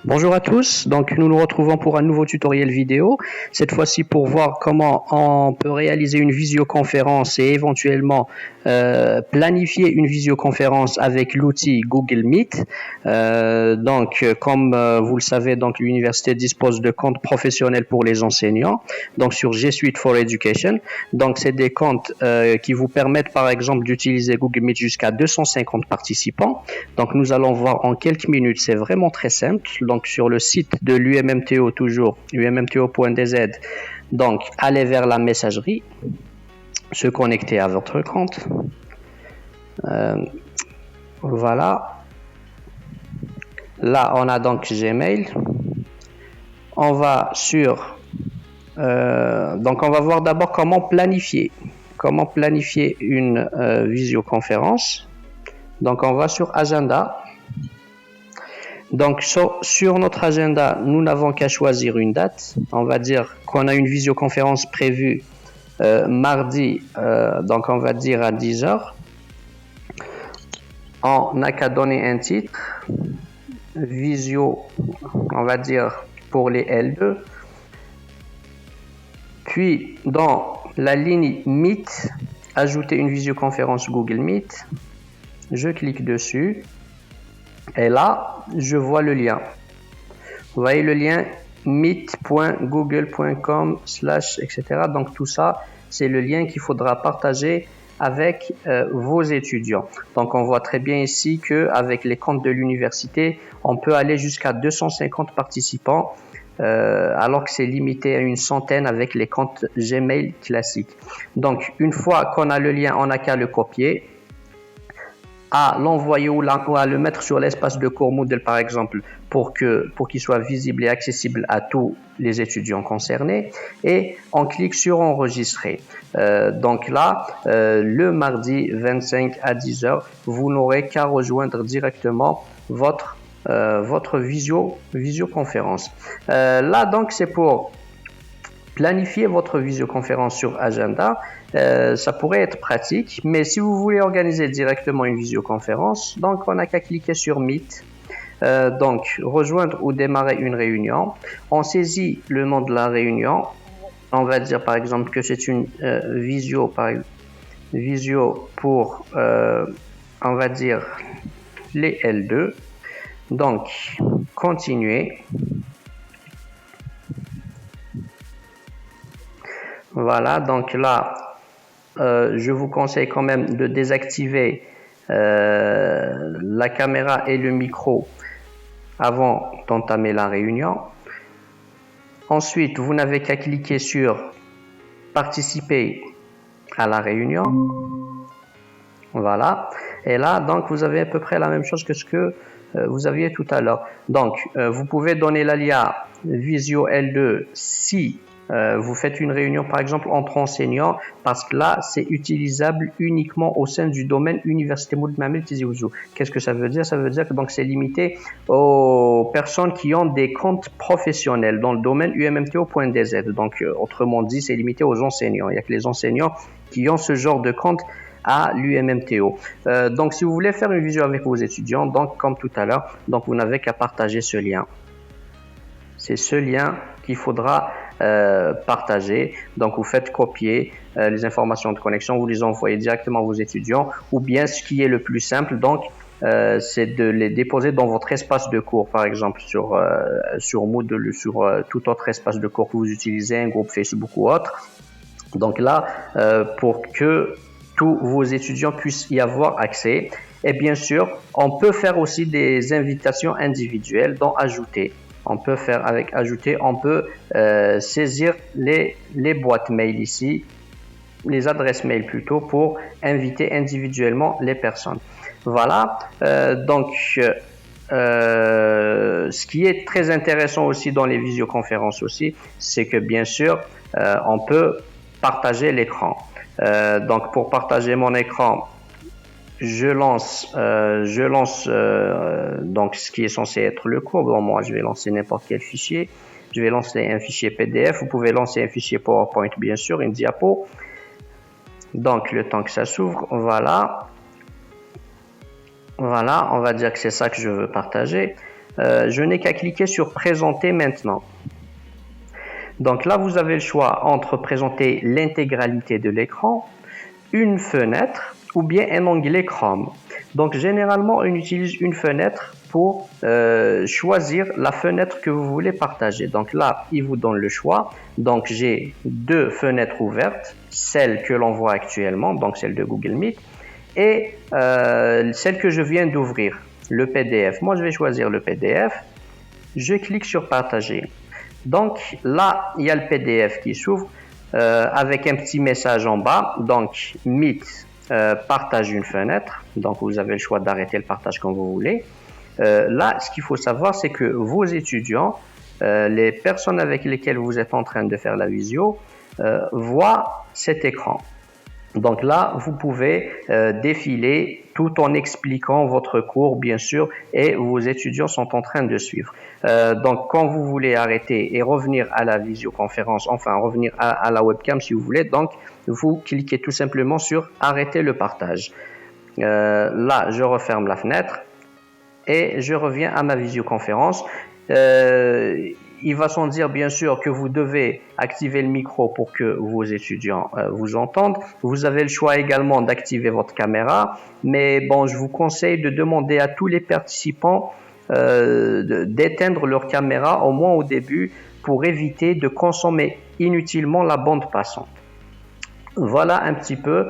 Bonjour à tous, donc nous nous retrouvons pour un nouveau tutoriel vidéo, cette fois-ci pour voir comment on peut réaliser une visioconférence et éventuellement planifier une visioconférence avec l'outil Google Meet. Comme vous le savez, donc l'université dispose de comptes professionnels pour les enseignants, donc sur G Suite for Education. Donc c'est des comptes qui vous permettent par exemple d'utiliser Google Meet jusqu'à 250 participants. Donc nous allons voir en quelques minutes, c'est vraiment très simple. Donc sur le site de l'UMMTO, toujours ummto.dz, donc allez vers la messagerie, se connecter à votre compte. Voilà. Là, on a donc Gmail. On va sur... donc on va voir d'abord comment planifier une visioconférence. Donc on va sur Agenda. Donc sur notre agenda, nous n'avons qu'à choisir une date. On va dire qu'on a une visioconférence prévue mardi, donc on va dire à 10h. On n'a qu'à donner un titre, visio, on va dire pour les L2. Puis dans la ligne Meet, ajouter une visioconférence Google Meet. Je clique dessus. Et là, je vois le lien. Vous voyez le lien meet.google.com/ etc. Donc tout ça, c'est le lien qu'il faudra partager avec vos étudiants. Donc on voit très bien ici qu'avec les comptes de l'université, on peut aller jusqu'à 250 participants, alors que c'est limité à une centaine avec les comptes Gmail classiques. Donc une fois qu'on a le lien, on n'a qu'à le copier, à l'envoyer ou à le mettre sur l'espace de cours Moodle par exemple pour qu'il soit visible et accessible à tous les étudiants concernés, et on clique sur enregistrer. Donc là, le mardi 25 à 10h, vous n'aurez qu'à rejoindre directement votre visioconférence. Là donc c'est pour planifier votre visioconférence sur Agenda. Ça pourrait être pratique, mais si vous voulez organiser directement une visioconférence, donc on n'a qu'à cliquer sur Meet, donc rejoindre ou démarrer une réunion. On saisit le nom de la réunion. On va dire par exemple que c'est une visio pour, on va dire, les L2. Donc, continuer. Voilà, donc là, je vous conseille quand même de désactiver la caméra et le micro avant d'entamer la réunion. Ensuite, vous n'avez qu'à cliquer sur participer à la réunion. Voilà. Et là, donc, vous avez à peu près la même chose que ce que vous aviez tout à l'heure. Donc, vous pouvez donner l'alias Visio L2 si vous faites une réunion par exemple entre enseignants, parce que là c'est utilisable uniquement au sein du domaine Université Moulid Mahamel Tizi Ouzou. Qu'est-ce que ça veut dire? Ça veut dire que donc c'est limité aux personnes qui ont des comptes professionnels dans le domaine ummto.dz. Donc autrement dit, c'est limité aux enseignants. Il n'y a que les enseignants qui ont ce genre de compte à l'UMMTO. Donc si vous voulez faire une visio avec vos étudiants, donc comme tout à l'heure, donc vous n'avez qu'à partager ce lien. C'est ce lien qu'il faudra partager. Donc vous faites copier les informations de connexion, vous les envoyez directement à vos étudiants, ou bien ce qui est le plus simple, donc c'est de les déposer dans votre espace de cours, par exemple sur Moodle, sur tout autre espace de cours que vous utilisez, un groupe Facebook ou autre. Donc là, pour que tous vos étudiants puissent y avoir accès. Et bien sûr, on peut faire aussi des invitations individuelles dans Ajouter. On peut faire avec Ajouter, on peut saisir les boîtes mail ici, les adresses mail plutôt, pour inviter individuellement les personnes. Voilà, ce qui est très intéressant aussi dans les visioconférences aussi, c'est que bien sûr, on peut partager l'écran. Donc pour partager mon écran, je lance donc ce qui est censé être le cours. Bon, moi je vais lancer n'importe quel fichier. Je vais lancer un fichier PDF. Vous pouvez lancer un fichier PowerPoint, bien sûr, une diapo. Donc le temps que ça s'ouvre, voilà, on va dire que c'est ça que je veux partager. je n'ai qu'à cliquer sur présenter maintenant. Donc là, vous avez le choix entre présenter l'intégralité de l'écran, une fenêtre ou bien un onglet Chrome. Donc généralement, on utilise une fenêtre pour choisir la fenêtre que vous voulez partager. Donc là, il vous donne le choix. Donc j'ai deux fenêtres ouvertes, celle que l'on voit actuellement, donc celle de Google Meet, et celle que je viens d'ouvrir, le PDF. Moi, je vais choisir le PDF. Je clique sur partager. Donc là, il y a le PDF qui s'ouvre avec un petit message en bas. Donc Meet partage une fenêtre. Donc vous avez le choix d'arrêter le partage quand vous voulez. Là, ce qu'il faut savoir, c'est que vos étudiants, les personnes avec lesquelles vous êtes en train de faire la visio, voient cet écran. Donc là, vous pouvez défiler tout en expliquant votre cours, bien sûr, et vos étudiants sont en train de suivre. Donc, quand vous voulez arrêter et revenir à la visioconférence, enfin revenir à la webcam si vous voulez, donc vous cliquez tout simplement sur « Arrêter le partage ». Là, je referme la fenêtre et je reviens à ma visioconférence. Il va sans dire bien sûr que vous devez activer le micro pour que vos étudiants vous entendent. Vous avez le choix également d'activer votre caméra, mais bon, je vous conseille de demander à tous les participants d'éteindre leur caméra au moins au début pour éviter de consommer inutilement la bande passante. Voilà un petit peu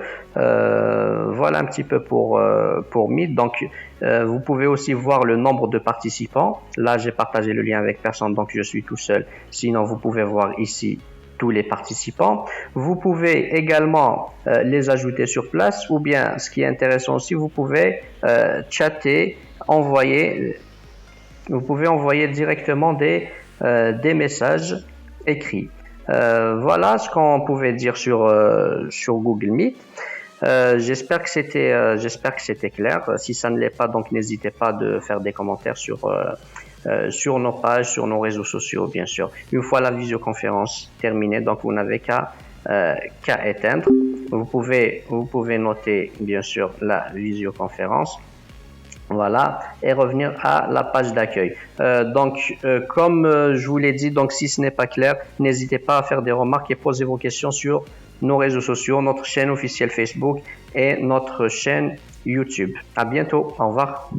pour Meet. Donc vous pouvez aussi voir le nombre de participants. Là, j'ai partagé le lien avec personne, donc je suis tout seul. Sinon, vous pouvez voir ici tous les participants. Vous pouvez également les ajouter sur place, ou bien, ce qui est intéressant aussi, vous pouvez chatter, vous pouvez envoyer directement des messages écrits. Voilà ce qu'on pouvait dire sur Google Meet. J'espère que c'était clair. Si ça ne l'est pas, donc n'hésitez pas de faire des commentaires sur nos pages, sur nos réseaux sociaux, bien sûr. Une fois la visioconférence terminée, donc vous n'avez qu'à éteindre. Vous pouvez noter, bien sûr, la visioconférence. Voilà, et revenir à la page d'accueil. Comme je vous l'ai dit, donc si ce n'est pas clair, n'hésitez pas à faire des remarques et poser vos questions sur nos réseaux sociaux, notre chaîne officielle Facebook et notre chaîne YouTube. À bientôt, au revoir.